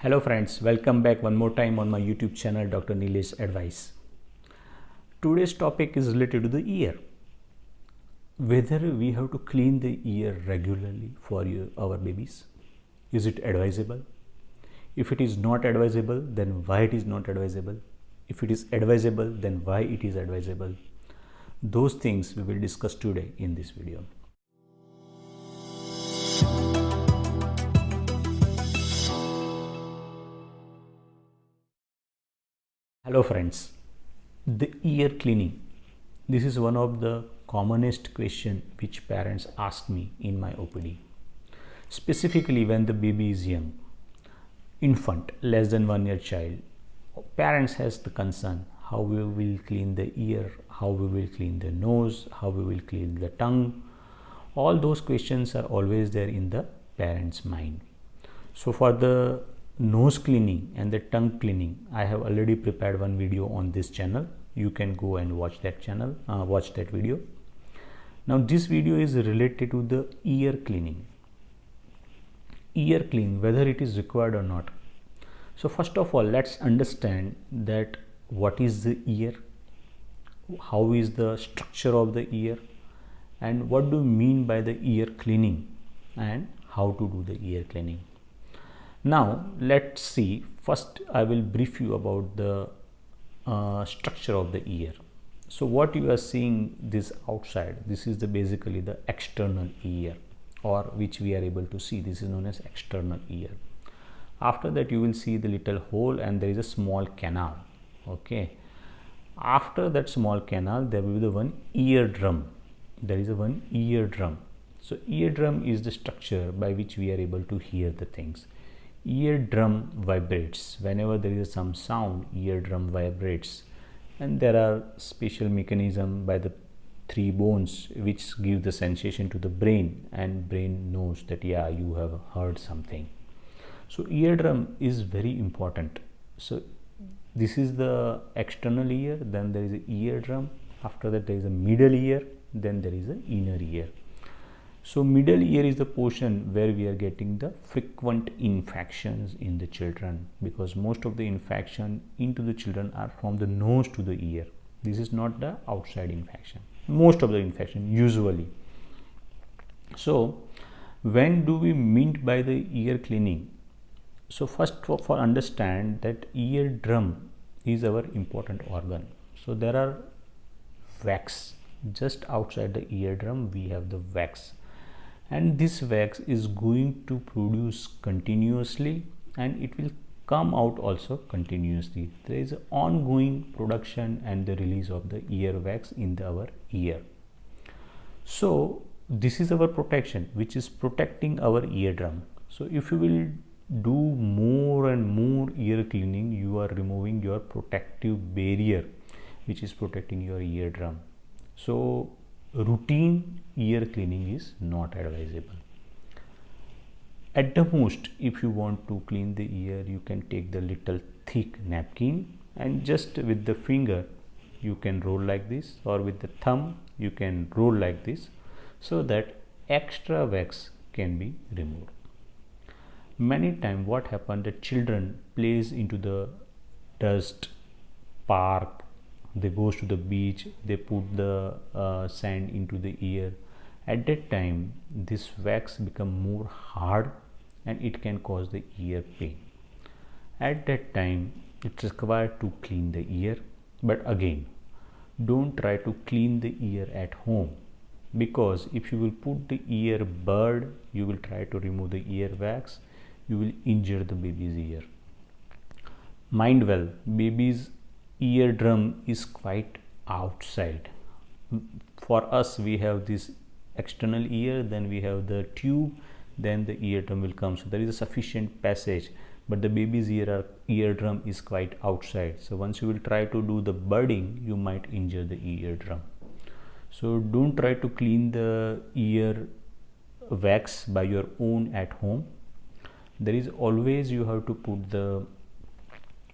Hello friends, welcome back one more time on my YouTube channel Dr.Nilesh Advice. Today's topic is related to the ear. Whether we have to clean the ear regularly for our babies. Is it advisable? If it is not advisable, then why it is not advisable? If it is advisable, then why it is advisable? Those things we will discuss today in this video. Hello friends, the ear cleaning. This is one of the commonest question which parents ask me in my OPD. Specifically when the baby is young, infant, less than 1 year child, parents has the concern how we will clean the ear, how we will clean the nose, how we will clean the tongue. All those questions are always there in the parents' mind. So for the nose cleaning and the tongue cleaning, I have already prepared one video on this channel. You can go and watch that channel, watch that video. Now this video is related to the ear cleaning. Ear clean, whether it is required or not. So first of all, let's understand that what is the ear, how is the structure of the ear, and what do you mean by the ear cleaning and how to do the ear cleaning. Now let's see. First I will brief you about the structure of the ear. So what you are seeing this outside, this is basically the external ear, or which we are able to see. This is known as external ear. After that you will see the little hole and there is a small canal. Okay. After that small canal there will be the one eardrum. There is a one eardrum. So eardrum is the structure by which we are able to hear the things. Eardrum vibrates. Whenever there is some sound, eardrum vibrates, and there are special mechanism by the three bones which give the sensation to the brain, and brain knows that yeah, you have heard something. So eardrum is very important. So this is the external ear, then there is a eardrum, after that there is a middle ear, then there is an inner ear. So middle ear is the portion where we are getting the frequent infections in the children, because most of the infection into the children are from the nose to the ear. This is not the outside infection. Most of the infection usually. So when do we mean by the ear cleaning? So first for understand that eardrum is our important organ. So there are wax just outside the eardrum. We have the wax. And this wax is going to produce continuously and it will come out also continuously. There is an ongoing production and the release of the ear wax in our ear. So this is our protection, which is protecting our eardrum. So if you will do more and more ear cleaning, you are removing your protective barrier which is protecting your eardrum. So routine ear cleaning is not advisable. At the most, if you want to clean the ear, you can take the little thick napkin and just with the finger you can roll like this, or with the thumb you can roll like this, so that extra wax can be removed. Many times what happens, that children plays into the dust, park, they goes to the beach, they put the sand into the ear. At that time this wax become more hard and it can cause the ear pain. At that time it's required to clean the ear, but again don't try to clean the ear at home, because if you will put the ear bud, you will try to remove the ear wax, you will injure the baby's ear. Mind well, baby's eardrum is quite outside. For us we have this external ear, then we have the tube, then the eardrum will come. So there is a sufficient passage, but the baby's eardrum is quite outside. So once you will try to do the budding, you might injure the eardrum. So don't try to clean the ear wax by your own at home. There is always you have to put the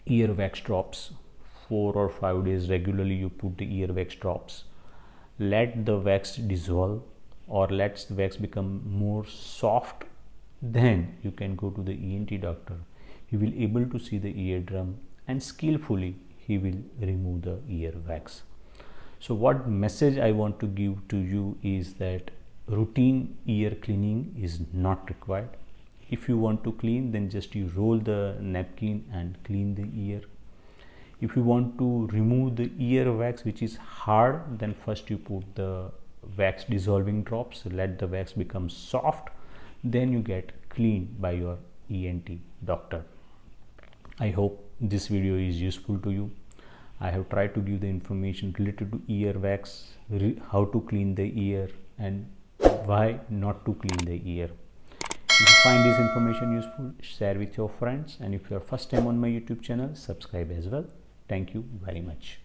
ear wax drops. 4 or 5 days regularly you put the ear wax drops. Let the wax dissolve, or let the wax become more soft, then you can go to the ENT doctor. he will able to see the eardrum, and skillfully he will remove the ear wax. So what message I want to give to you is that routine ear cleaning is not required. If you want to clean, then just you roll the napkin and clean the ear. If you want to remove the ear wax which is hard, then first you put the wax dissolving drops, let the wax become soft, then you get cleaned by your ENT doctor. I hope this video is useful to you. I have tried to give the information related to ear wax, how to clean the ear, and why not to clean the ear. If you find this information useful, share with your friends, and if you are first time on my YouTube channel, subscribe as well. Thank you very much.